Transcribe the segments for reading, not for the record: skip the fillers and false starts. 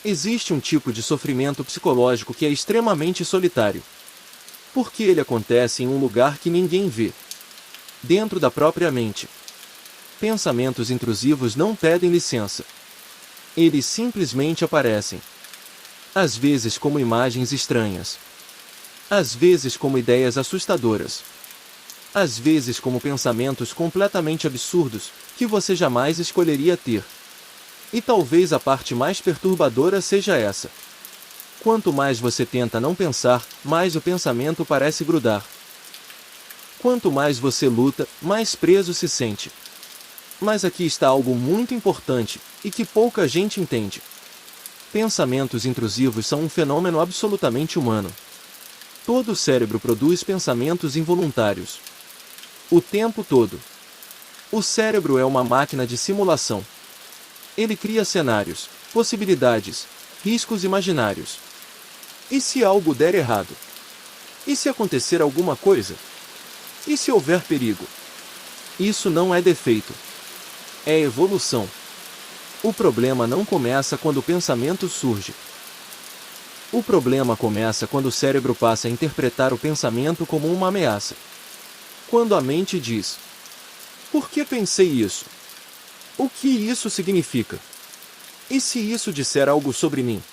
Existe um tipo de sofrimento psicológico que é extremamente solitário. Porque ele acontece em um lugar que ninguém vê. Dentro da própria mente. Pensamentos intrusivos não pedem licença. Eles simplesmente aparecem. Às vezes como imagens estranhas. Às vezes como ideias assustadoras. Às vezes como pensamentos completamente absurdos, que você jamais escolheria ter. E talvez a parte mais perturbadora seja essa. Quanto mais você tenta não pensar, mais o pensamento parece grudar. Quanto mais você luta, mais preso se sente. Mas aqui está algo muito importante, e que pouca gente entende. Pensamentos intrusivos são um fenômeno absolutamente humano. Todo o cérebro produz pensamentos involuntários. O tempo todo. O cérebro é uma máquina de simulação. Ele cria cenários, possibilidades, riscos imaginários. E se algo der errado? E se acontecer alguma coisa? E se houver perigo? Isso não é defeito. É evolução. O problema não começa quando o pensamento surge. O problema começa quando o cérebro passa a interpretar o pensamento como uma ameaça. Quando a mente diz: por que pensei isso? O que isso significa? E se isso disser algo sobre mim?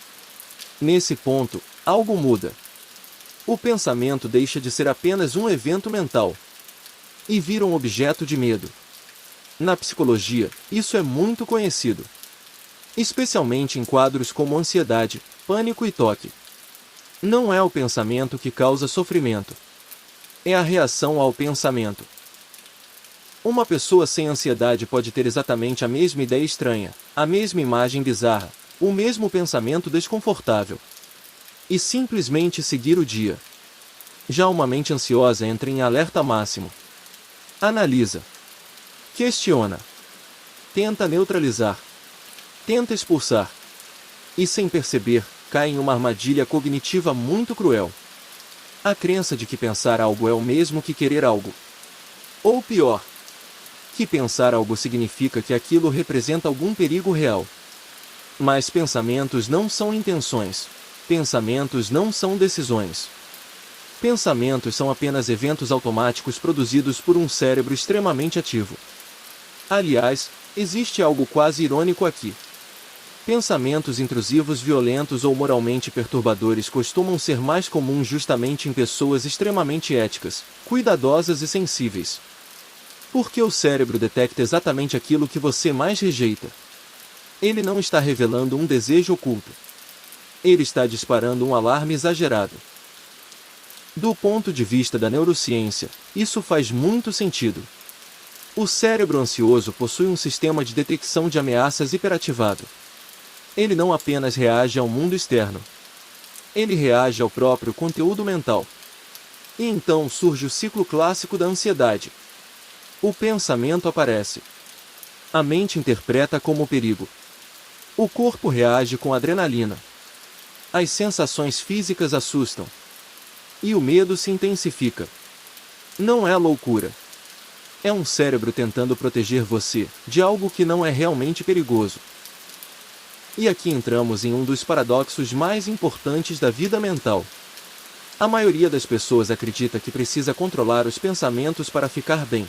Nesse ponto, algo muda. O pensamento deixa de ser apenas um evento mental e vira um objeto de medo. Na psicologia, isso é muito conhecido, especialmente em quadros como ansiedade, pânico e toque. Não é o pensamento que causa sofrimento. É a reação ao pensamento. Uma pessoa sem ansiedade pode ter exatamente a mesma ideia estranha, a mesma imagem bizarra, o mesmo pensamento desconfortável. E simplesmente seguir o dia. Já uma mente ansiosa entra em alerta máximo. Analisa. Questiona. Tenta neutralizar. Tenta expulsar. E sem perceber, cai em uma armadilha cognitiva muito cruel. A crença de que pensar algo é o mesmo que querer algo. Ou pior, que pensar algo significa que aquilo representa algum perigo real. Mas pensamentos não são intenções. Pensamentos não são decisões. Pensamentos são apenas eventos automáticos produzidos por um cérebro extremamente ativo. Aliás, existe algo quase irônico aqui. Pensamentos intrusivos violentos ou moralmente perturbadores costumam ser mais comuns justamente em pessoas extremamente éticas, cuidadosas e sensíveis. Porque o cérebro detecta exatamente aquilo que você mais rejeita. Ele não está revelando um desejo oculto. Ele está disparando um alarme exagerado. Do ponto de vista da neurociência, isso faz muito sentido. O cérebro ansioso possui um sistema de detecção de ameaças hiperativado. Ele não apenas reage ao mundo externo. Ele reage ao próprio conteúdo mental. E então surge o ciclo clássico da ansiedade. O pensamento aparece. A mente interpreta como perigo. O corpo reage com adrenalina. As sensações físicas assustam. E o medo se intensifica. Não é loucura. É um cérebro tentando proteger você de algo que não é realmente perigoso. E aqui entramos em um dos paradoxos mais importantes da vida mental. A maioria das pessoas acredita que precisa controlar os pensamentos para ficar bem.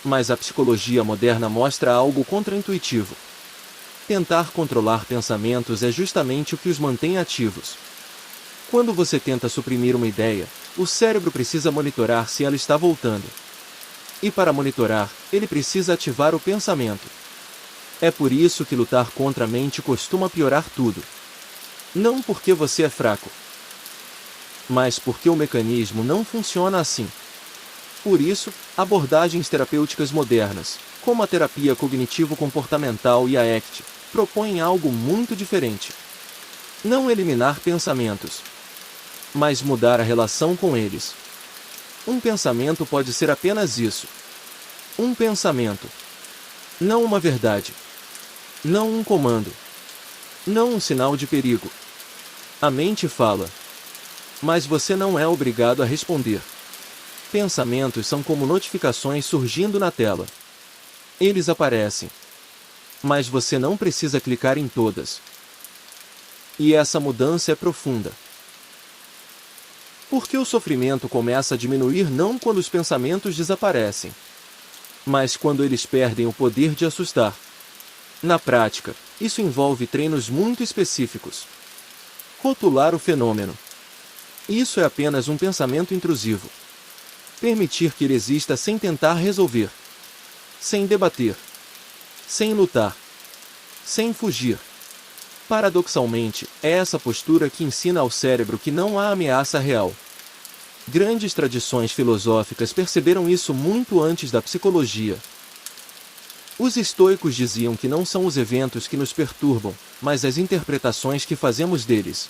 Mas a psicologia moderna mostra algo contraintuitivo. Tentar controlar pensamentos é justamente o que os mantém ativos. Quando você tenta suprimir uma ideia, o cérebro precisa monitorar se ela está voltando. E para monitorar, ele precisa ativar o pensamento. É por isso que lutar contra a mente costuma piorar tudo. Não porque você é fraco, mas porque o mecanismo não funciona assim. Por isso, abordagens terapêuticas modernas, como a terapia cognitivo-comportamental e a ACT, propõem algo muito diferente. Não eliminar pensamentos, mas mudar a relação com eles. Um pensamento pode ser apenas isso. Um pensamento. Não uma verdade. Não um comando. Não um sinal de perigo. A mente fala. Mas você não é obrigado a responder. Pensamentos são como notificações surgindo na tela. Eles aparecem. Mas você não precisa clicar em todas. E essa mudança é profunda. Porque o sofrimento começa a diminuir não quando os pensamentos desaparecem, mas quando eles perdem o poder de assustar. Na prática, isso envolve treinos muito específicos. Rotular o fenômeno. Isso é apenas um pensamento intrusivo. Permitir que ele exista sem tentar resolver, sem debater, sem lutar, sem fugir. Paradoxalmente, é essa postura que ensina ao cérebro que não há ameaça real. Grandes tradições filosóficas perceberam isso muito antes da psicologia. Os estoicos diziam que não são os eventos que nos perturbam, mas as interpretações que fazemos deles.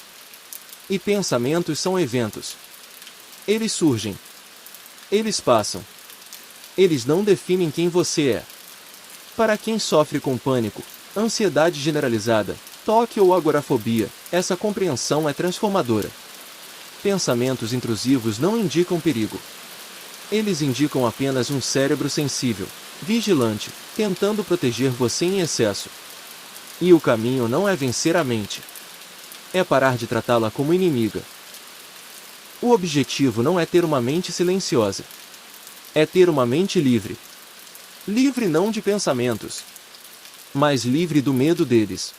E pensamentos são eventos. Eles surgem. Eles passam. Eles não definem quem você é. Para quem sofre com pânico, ansiedade generalizada, toque ou agorafobia, essa compreensão é transformadora. Pensamentos intrusivos não indicam perigo. Eles indicam apenas um cérebro sensível, vigilante, tentando proteger você em excesso. E o caminho não é vencer a mente. É parar de tratá-la como inimiga. O objetivo não é ter uma mente silenciosa. É ter uma mente livre. Livre não de pensamentos, mas livre do medo deles.